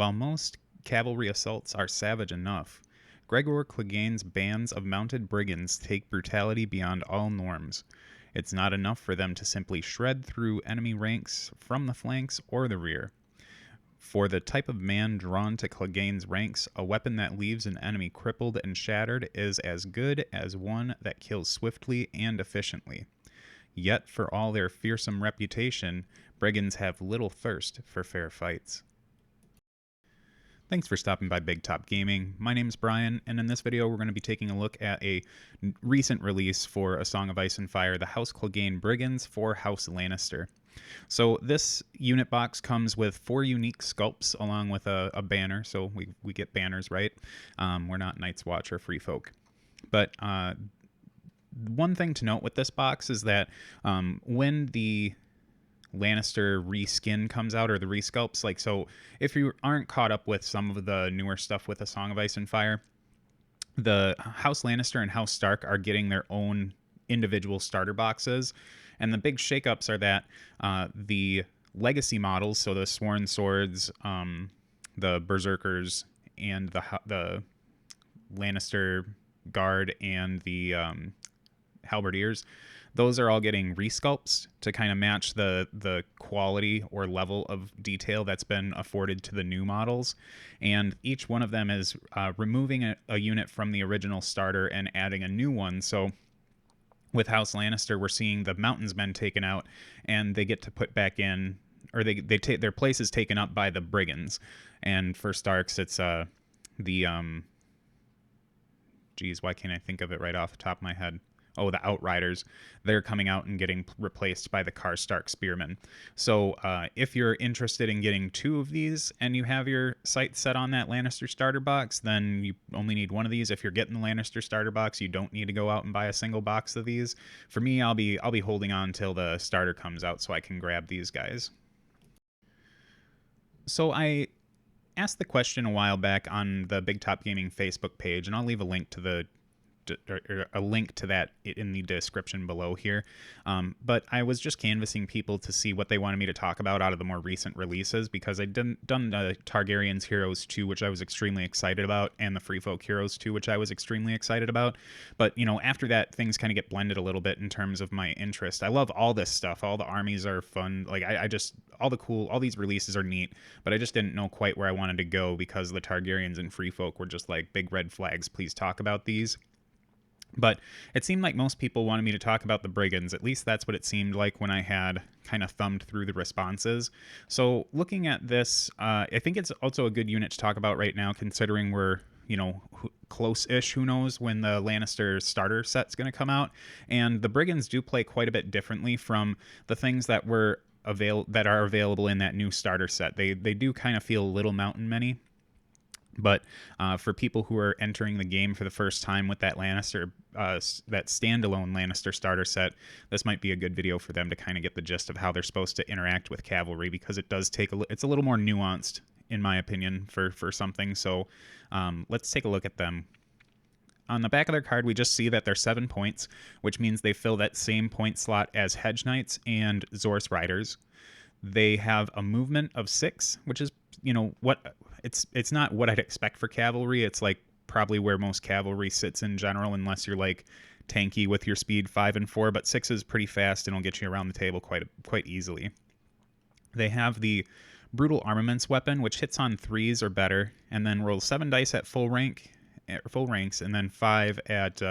While most cavalry assaults are savage enough, Gregor Clegane's bands of mounted brigands take brutality beyond all norms. It's not enough for them to simply shred through enemy ranks from the flanks or the rear. For the type of man drawn to Clegane's ranks, a weapon that leaves an enemy crippled and shattered is as good as one that kills swiftly and efficiently. Yet, for all their fearsome reputation, brigands have little thirst for fair fights. Thanks for stopping by Big Top Gaming. My name's Brian, and in this video we're going to be taking a look at a recent release for A Song of Ice and Fire, the House Clegane Brigands for House Lannister. So this unit box comes with 4 unique sculpts along with a banner, so we get banners, right? We're not Night's Watch or Free Folk. But one thing to note with this box is that when the Lannister reskin comes out, or the resculpts, like, so if you aren't caught up with some of the newer stuff with A Song of Ice and Fire, the House Lannister and House Stark are getting their own individual starter boxes, and the big shakeups are that the legacy models, so the Sworn Swords, the Berserkers, and the Lannister Guard and the Halberdiers, those are all getting resculpts to kind of match the quality or level of detail that's been afforded to the new models. And each one of them is removing a unit from the original starter and adding a new one. So with House Lannister, we're seeing the Mountains Men taken out, and they get to put back in, or their place is taken up by the Brigands. And for Starks, it's geez, why can't I think of it right off the top of my head? Oh, the Outriders. They're coming out and getting replaced by the Karstark Spearmen. So if you're interested in getting 2 of these and you have your sights set on that Lannister starter box, then you only need 1 of these. If you're getting the Lannister starter box, you don't need to go out and buy a single box of these. For me, I'll be holding on till the starter comes out so I can grab these guys. So I asked the question a while back on the Big Top Gaming Facebook page, and I'll leave a link to that in the description below here. But I was just canvassing people to see what they wanted me to talk about out of the more recent releases, because I'd done the Targaryen's Heroes 2, which I was extremely excited about, and the Free Folk Heroes 2, which I was extremely excited about. But, you know, after that, things kind of get blended a little bit in terms of my interest. I love all this stuff. All the armies are fun. Like, I just, all these releases are neat, but I just didn't know quite where I wanted to go, because the Targaryens and Free Folk were just like big red flags. Please talk about these. But it seemed like most people wanted me to talk about the Brigands. At least that's what it seemed like when I had kind of thumbed through the responses. So looking at this, I think it's also a good unit to talk about right now, considering we're, you know, close-ish. Who knows when the Lannister starter set's going to come out. And the Brigands do play quite a bit differently from the things that are available in that new starter set. They do kind of feel a little Mountain Men-y. But for people who are entering the game for the first time with that Lannister, that standalone Lannister starter set, this might be a good video for them to kind of get the gist of how they're supposed to interact with cavalry, because it does take it's a little more nuanced, in my opinion, for something. So let's take a look at them. On the back of their card, we just see that they're 7 points, which means they fill that same point slot as Hedge Knights and Zorse Riders. They have a movement of 6, which is, you know, what it's not what I'd expect for cavalry. It's like probably where most cavalry sits in general, unless you're like tanky with your speed 5 and 4. But 6 is pretty fast and will get you around the table quite easily. They have the Brutal Armaments weapon, which hits on 3s or better, and then rolls 7 dice at full ranks, and then 5 at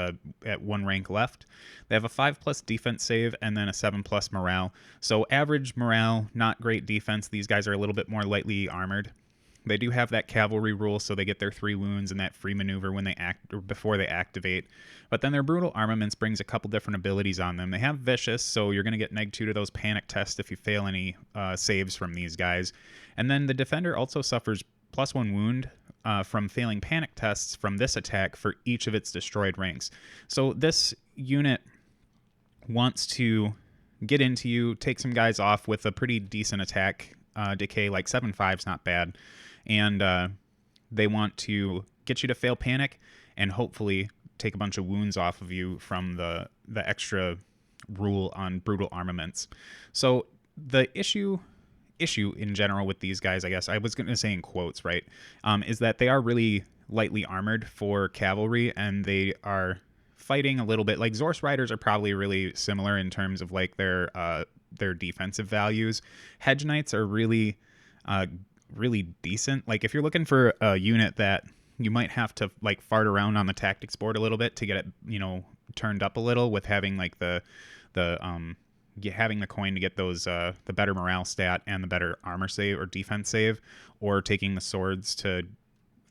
1 rank left. They have a 5+ defense save and then a 7+ morale. So average morale, not great defense. These guys are a little bit more lightly armored. They do have that cavalry rule, so they get their 3 wounds and that free maneuver when they act, or before they activate. But then their Brutal Armaments brings a couple different abilities on them. They have Vicious, so you're going to get -2 to those panic tests if you fail any saves from these guys. And then the Defender also suffers +1 wound from failing panic tests from this attack for each of its destroyed ranks. So this unit wants to get into you, take some guys off with a pretty decent attack decay, like 7/5's not bad. And they want to get you to fail panic and hopefully take a bunch of wounds off of you from the extra rule on Brutal Armaments. So the issue issue in general with these guys, I guess I was going to say in quotes, right, is that they are really lightly armored for cavalry, and they are fighting a little bit like Zorse riders are probably really similar in terms of like their defensive values. Hedge knights are really really decent. Like if you're looking for a unit that you might have to like fart around on the tactics board a little bit to get it, turned up a little with having like the having the coin to get those the better morale stat and the better armor save or defense save, or taking the swords to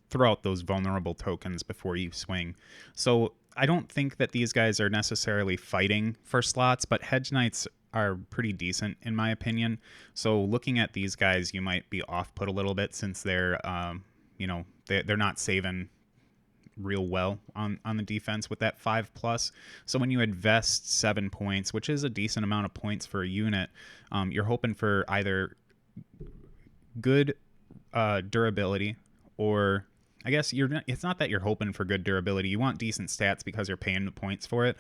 throw out those vulnerable tokens before you swing. So I don't think that these guys are necessarily fighting for slots, but hedge knights are pretty decent in my opinion. So looking at these guys, you might be off put a little bit since they're they're not saving real well on the defense with that 5+. So when you invest 7 points, which is a decent amount of points for a unit, you're hoping for either good durability, or I guess it's not that you're hoping for good durability. You want decent stats because you're paying the points for it.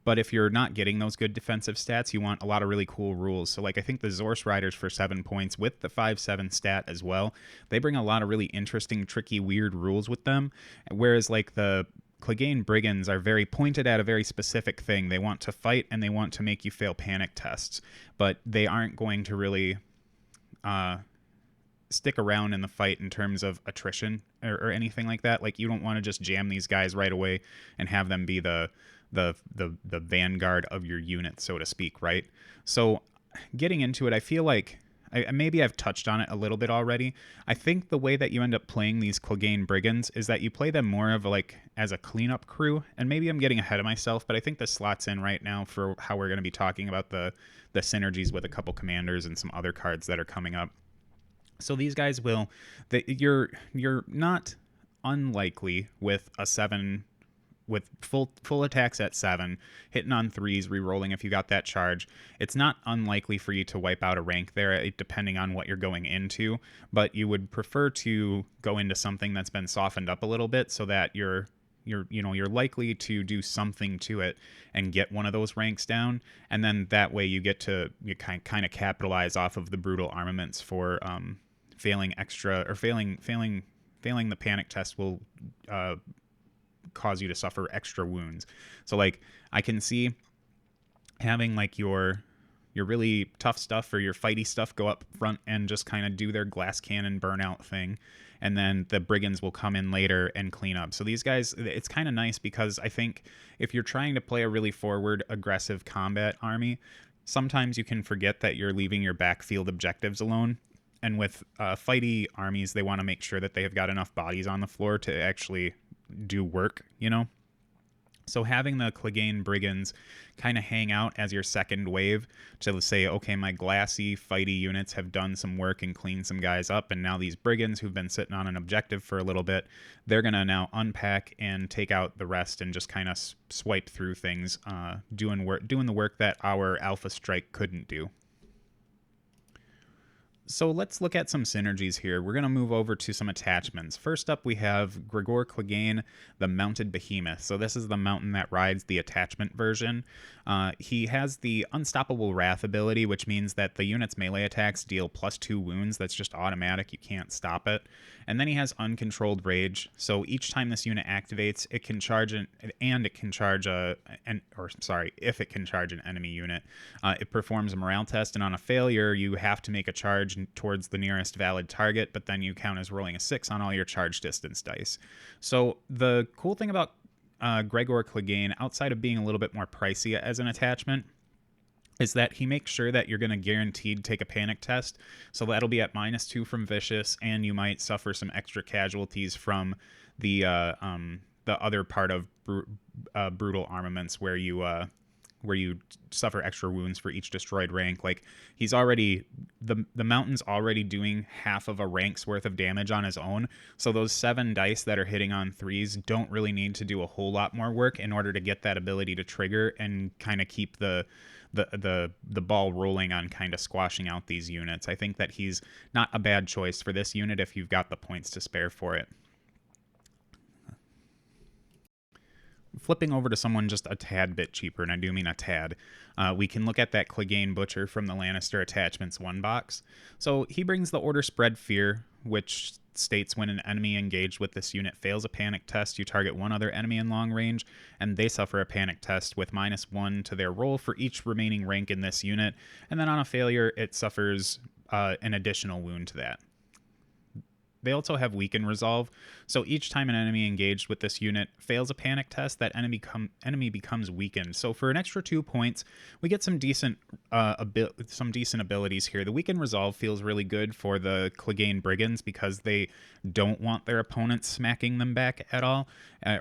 But if you're not getting those good defensive stats, you want a lot of really cool rules. So like I think the Zorse Riders for 7 points with the 5/7 stat as well, they bring a lot of really interesting, tricky, weird rules with them. Whereas like the Clegane Brigands are very pointed at a very specific thing. They want to fight and they want to make you fail panic tests. But they aren't going to really stick around in the fight in terms of attrition or anything like that. Like you don't want to just jam these guys right away and have them be the vanguard of your unit, so to speak, right? So getting into it, I feel like maybe I've touched on it a little bit already. I think the way that you end up playing these Clegane Brigands is that you play them more of like as a cleanup crew, and maybe I'm getting ahead of myself, but I think this slots in right now for how we're going to be talking about the synergies with a couple commanders and some other cards that are coming up. So these guys you're not unlikely with a 7 with full attacks at 7, hitting on 3s, re-rolling if you got that charge. It's not unlikely for you to wipe out a rank there, depending on what you're going into, but you would prefer to go into something that's been softened up a little bit so that you're likely to do something to it and get one of those ranks down, and then that way you kind of capitalize off of the brutal armaments for failing the panic test will cause you to suffer extra wounds. So like I can see having like your really tough stuff or your fighty stuff go up front and just kind of do their glass cannon burnout thing, and then the brigands will come in later and clean up. So these guys, it's kind of nice because I think if you're trying to play a really forward aggressive combat army, sometimes you can forget that you're leaving your backfield objectives alone. And with fighty armies, they want to make sure that they have got enough bodies on the floor to actually do work, So having the Clegane Brigands kind of hang out as your second wave to say, okay, my glassy, fighty units have done some work and cleaned some guys up, and now these Brigands who've been sitting on an objective for a little bit, they're going to now unpack and take out the rest and just kind of swipe through things, doing the work that our Alpha Strike couldn't do. So let's look at some synergies here. We're going to move over to some attachments. First up, we have Gregor Clegane, the Mounted Behemoth. So this is the mountain that rides the attachment version. He has the Unstoppable Wrath ability, which means that the unit's melee attacks deal +2 wounds. That's just automatic. You can't stop it. And then he has Uncontrolled Rage. So each time this unit activates, it can charge if it can charge an enemy unit. It performs a morale test, and on a failure, you have to make a charge towards the nearest valid target, but then you count as rolling a 6 on all your charge distance dice. So the cool thing about Gregor Clegane, outside of being a little bit more pricey as an attachment, is that he makes sure that you're going to guaranteed take a panic test. So that'll be at -2 from Vicious, and you might suffer some extra casualties from the other part of brutal armaments where you suffer extra wounds for each destroyed rank. Like he's already the mountain's already doing half of a rank's worth of damage on his own. So those 7 dice that are hitting on 3s don't really need to do a whole lot more work in order to get that ability to trigger and kind of keep the ball rolling on kind of squashing out these units. I think that he's not a bad choice for this unit if you've got the points to spare for it. Flipping over to someone just a tad bit cheaper, and I do mean a tad, we can look at that Clegane Butcher from the Lannister Attachments 1 box. So he brings the Order Spread Fear, which states when an enemy engaged with this unit fails a panic test, you target one other enemy in long range, and they suffer a panic test with -1 to their roll for each remaining rank in this unit, and then on a failure, it suffers an additional wound to that. They also have Weaken Resolve, so each time an enemy engaged with this unit fails a panic test, that enemy becomes weakened. So for an extra 2 points, we get some decent abilities here. The Weaken Resolve feels really good for the Clegane Brigands because they don't want their opponents smacking them back at all,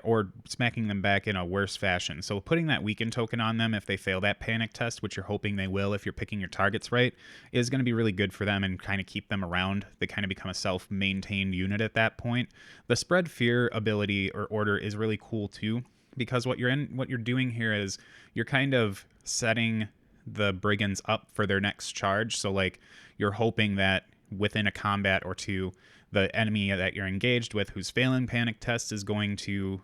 or smacking them back in a worse fashion. So putting that Weaken token on them if they fail that panic test, which you're hoping they will if you're picking your targets right, is going to be really good for them and kind of keep them around. They kind of become a self-maintained unit at that point. The Spread Fear ability or order is really cool too, because what you're doing here is you're kind of setting the brigands up for their next charge. So like you're hoping that within a combat or two, the enemy that you're engaged with who's failing panic test is going to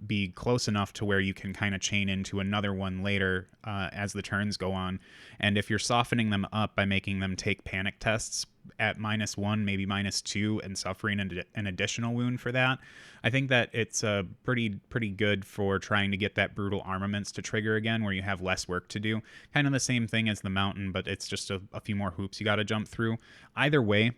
be close enough to where you can kind of chain into another one later as the turns go on. And if you're softening them up by making them take panic tests at -1, maybe -2, and suffering an additional wound for that, I think that it's pretty good for trying to get that brutal armaments to trigger again, where you have less work to do. Kind of the same thing as the mountain, but it's just a few more hoops you got to jump through. Either way,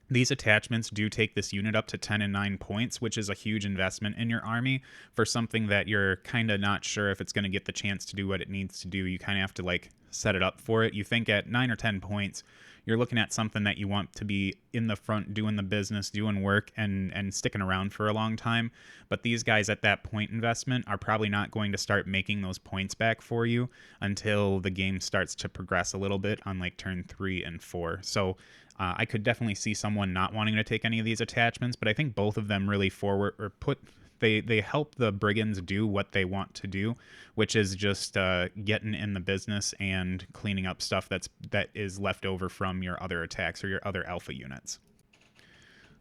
these attachments do take this unit up to 10 and 9 points, which is a huge investment in your army for something that you're kind of not sure if it's going to get the chance to do what it needs to do. You kind of have to like set it up for it. You think at 9 or 10 points, you're looking at something that you want to be in the front, doing the business, doing work, and sticking around for a long time. But these guys at that point investment are probably not going to start making those points back for you until the game starts to progress a little bit on like turn 3 and 4. So I could definitely see someone not wanting to take any of these attachments, but I think both of them really they help the brigands do what they want to do, which is just getting in the business and cleaning up stuff that is left over from your other attacks or your other alpha units.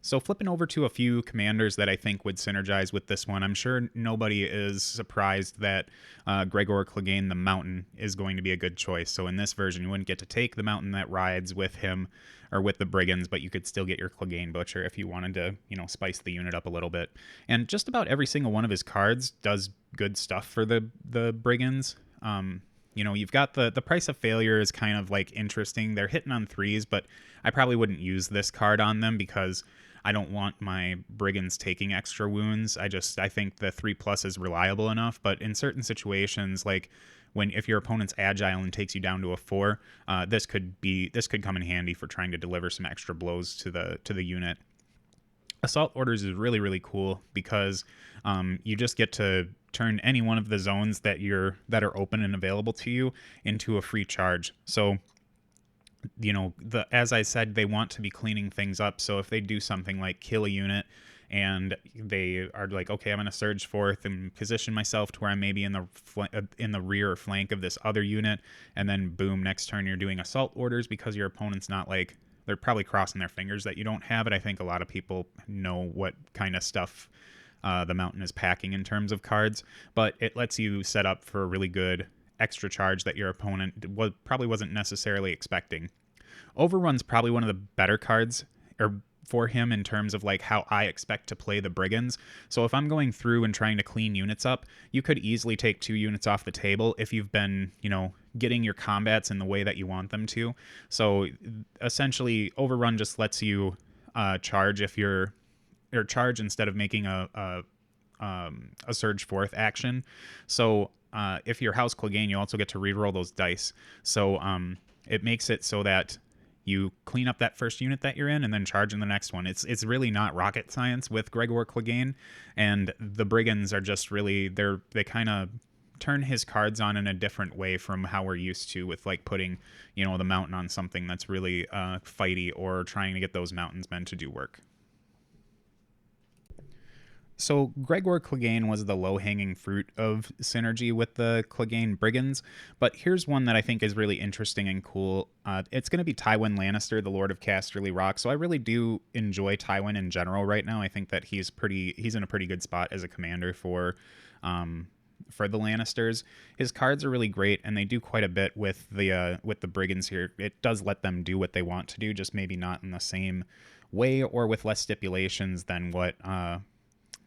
So flipping over to a few commanders that I think would synergize with this one, I'm sure nobody is surprised that Gregor Clegane the Mountain is going to be a good choice. So in this version, you wouldn't get to take the mountain that rides with him or with the brigands, but you could still get your Clegane Butcher if you wanted to, spice the unit up a little bit. And just about every single one of his cards does good stuff for the brigands. You've got the price of failure is kind of like interesting. They're hitting on 3s, but I probably wouldn't use this card on them because I don't want my brigands taking extra wounds. I think the 3+ is reliable enough, but in certain situations, like if your opponent's agile and takes you down to a 4, this could come in handy for trying to deliver some extra blows to the unit. Assault Orders is really, really cool because you just get to turn any one of the zones that are open and available to you into a free charge. So as I said, they want to be cleaning things up. So if they do something like kill a unit and they are like, okay, I'm going to surge forth and position myself to where I'm maybe in the rear or flank of this other unit, and then boom, next turn you're doing assault orders because your opponent's not like, they're probably crossing their fingers that you don't have it. I think a lot of people know what kind of stuff the mountain is packing in terms of cards, but it lets you set up for a really good extra charge that your opponent probably wasn't necessarily expecting. Overrun's probably one of the better cards for him in terms of like how I expect to play the brigands. So if I'm going through and trying to clean units up, you could easily take 2 units off the table if you've been, getting your combats in the way that you want them to. So essentially, Overrun just lets you charge charge instead of making a surge forth action. So if you're House Clegane, you also get to reroll those dice. So it makes it so that you clean up that first unit that you're in and then charge in the next one. It's really not rocket science with Gregor Clegane, and the brigands are just really they kind of turn his cards on in a different way from how we're used to with like putting the mountain on something that's really fighty or trying to get those mountains men to do work. So Gregor Clegane was the low-hanging fruit of synergy with the Clegane Brigands, but here's one that I think is really interesting and cool. It's going to be Tywin Lannister, the Lord of Casterly Rock. So I really do enjoy Tywin in general right now. I think that he's in a pretty good spot as a commander for for the Lannisters. His cards are really great, and they do quite a bit with the Brigands here. It does let them do what they want to do, just maybe not in the same way or with less stipulations than what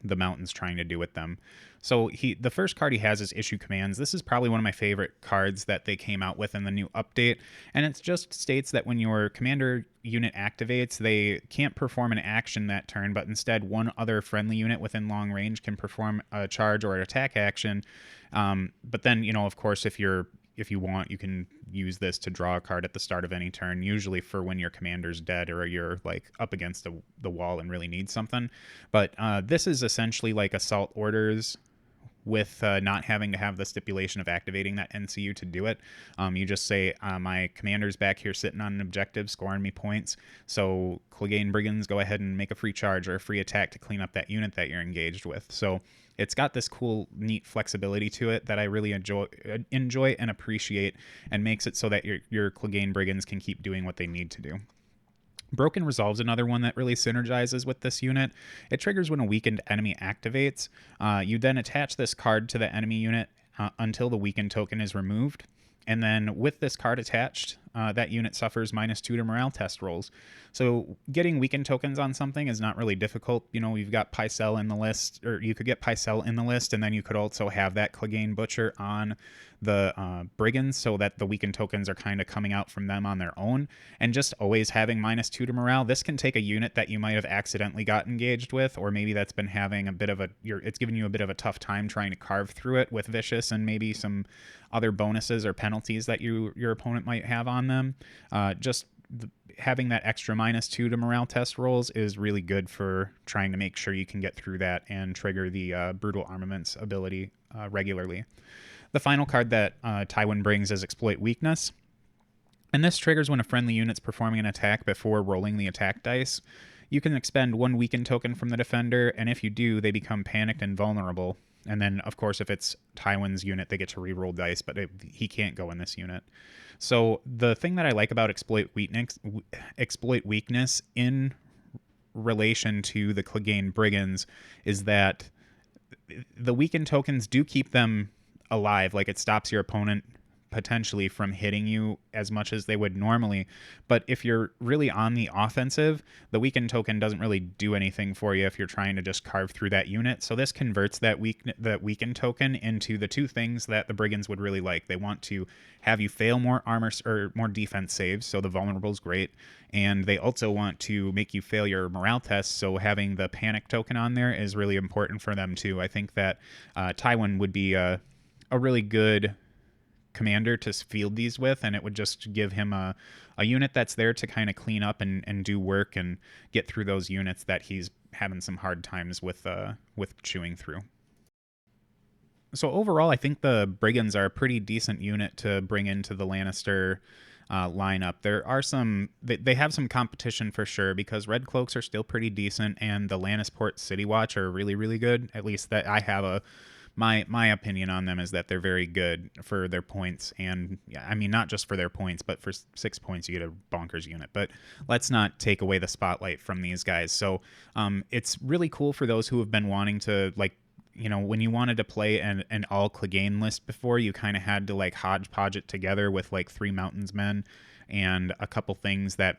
the Mountain's trying to do with them. So the first card he has is Issue Commands. This is probably one of my favorite cards that they came out with in the new update, and it just states that when your commander unit activates, they can't perform an action that turn, but instead one other friendly unit within long range can perform a charge or an attack action. But then, of course, if you want, you can use this to draw a card at the start of any turn, usually for when your commander's dead or you're like up against the wall and really need something. But this is essentially like Assault Orders with not having to have the stipulation of activating that NCU to do it. You just say, my commander's back here sitting on an objective, scoring me points. So Clegane Brigands, go ahead and make a free charge or a free attack to clean up that unit that you're engaged with. So it's got this cool, neat flexibility to it that I really enjoy and appreciate, and makes it so that your Clegane Brigands can keep doing what they need to do. Broken Resolve's another one that really synergizes with this unit. It triggers when a weakened enemy activates. You then attach this card to the enemy unit until the weakened token is removed. And then with this card attached, that unit suffers -2 to morale test rolls. So getting weakened tokens on something is not really difficult. You've got Pycelle in the list, or you could get Pycelle in the list, and then you could also have that Clegane Butcher on the Brigands, so that the weakened tokens are kind of coming out from them on their own. And just always having -2 to morale, this can take a unit that you might have accidentally got engaged with, or maybe that's been having a bit of it's giving you a bit of a tough time trying to carve through it with Vicious and maybe some other bonuses or penalties that your opponent might have on them. Having that extra -2 to morale test rolls is really good for trying to make sure you can get through that and trigger the Brutal Armaments ability regularly. The final card that Tywin brings is Exploit Weakness. And this triggers when a friendly unit's performing an attack before rolling the attack dice. You can expend one weakened token from the defender, and if you do, they become panicked and vulnerable. And then, of course, if it's Tywin's unit, they get to re-roll dice, but he can't go in this unit. So the thing that I like about Exploit Weakness in relation to the Clegane Brigands is that the weakened tokens do keep them alive. Like, it stops your opponent potentially from hitting you as much as they would normally. But if you're really on the offensive, the weakened token doesn't really do anything for you if you're trying to just carve through that unit. So this converts that weakened token into the two things that the Brigands would really like. They want to have you fail more armor or more defense saves, so the vulnerable is great. And they also want to make you fail your morale tests, so having the panic token on there is really important for them too. I think that Tywin would be a really good commander to field these with, and it would just give him a unit that's there to kind of clean up and do work and get through those units that he's having some hard times with chewing through. So overall, I think the Brigands are a pretty decent unit to bring into the Lannister lineup. There are they have some competition for sure, because Red Cloaks are still pretty decent, and the Lannisport City Watch are really, really good. At least that I have my opinion on them is that they're very good for their points, and I mean, not just for their points, but for 6 points you get a bonkers unit. But let's not take away the spotlight from these guys. So it's really cool for those who have been wanting to, like, when you wanted to play an all Clegane list before, you kind of had to like hodgepodge it together with like 3 Mountains Men and a couple things that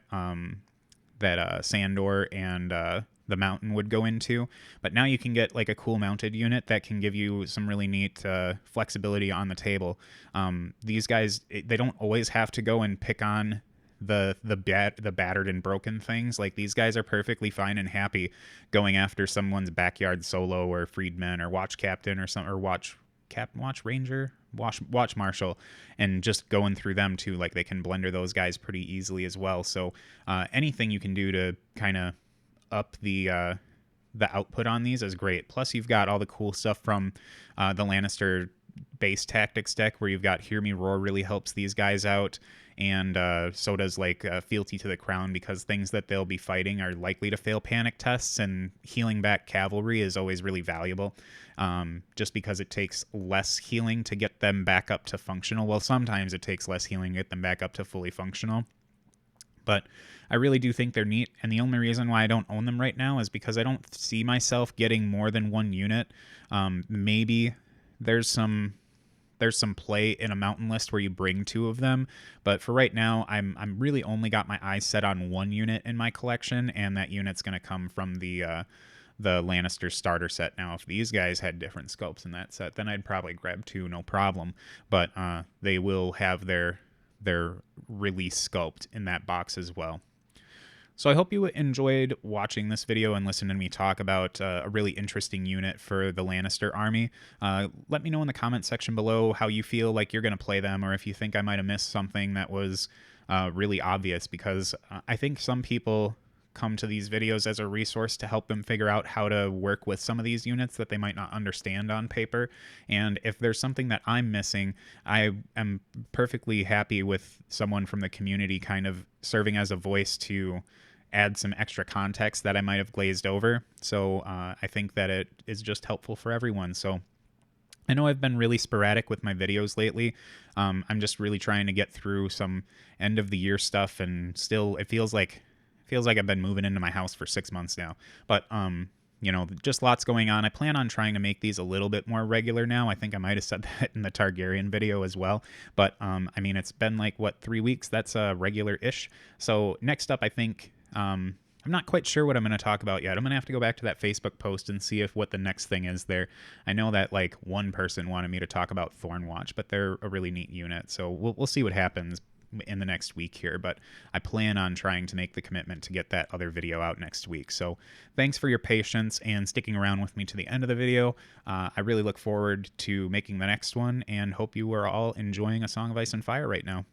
Sandor and the Mountain would go into. But now you can get like a cool mounted unit that can give you some really neat flexibility on the table. These guys, they don't always have to go and pick on the battered and broken things. Like, these guys are perfectly fine and happy going after someone's backyard solo or freedmen or watch captain or some, or watch ranger, watch marshal, and just going through them too. Like, they can blender those guys pretty easily as well. So anything you can do to kind of up the output on these is great. Plus, you've got all the cool stuff from the Lannister base tactics deck, where you've got Hear Me Roar really helps these guys out, and so does like Fealty to the Crown, because things that they'll be fighting are likely to fail panic tests, and healing back cavalry is always really valuable, just because it takes less healing to get them back up to functional. Well, sometimes it takes less healing to get them back up to fully functional. But I really do think they're neat, and the only reason why I don't own them right now is because I don't see myself getting more than one unit. Maybe there's some play in a mountain list where you bring 2 of them, but for right now, I'm really only got my eyes set on 1 unit in my collection, and that unit's going to come from the Lannister starter set. Now, if these guys had different sculpts in that set, then I'd probably grab 2, no problem. But they will have their release sculpt in that box as well. So I hope you enjoyed watching this video and listening to me talk about a really interesting unit for the Lannister army. Let me know in the comment section below how you feel like you're going to play them, or if you think I might have missed something that was really obvious, because I think some people come to these videos as a resource to help them figure out how to work with some of these units that they might not understand on paper. And if there's something that I'm missing, I am perfectly happy with someone from the community kind of serving as a voice to add some extra context that I might have glazed over. So I think that it is just helpful for everyone. So I know I've been really sporadic with my videos lately. I'm just really trying to get through some end of the year stuff, and still it feels like I've been moving into my house for 6 months now. But you know, just lots going on. I plan on trying to make these a little bit more regular now. I think I might have said that in the Targaryen video as well. But I mean, it's been like, what, 3 weeks? That's regular-ish. So next up, I think I'm not quite sure what I'm going to talk about yet. I'm going to have to go back to that Facebook post and see if what the next thing is there. I know that like one person wanted me to talk about Thornwatch, but they're a really neat unit. So we'll see what happens in the next week here, but I plan on trying to make the commitment to get that other video out next week. So thanks for your patience and sticking around with me to the end of the video. I really look forward to making the next one, and hope you are all enjoying A Song of Ice and Fire right now.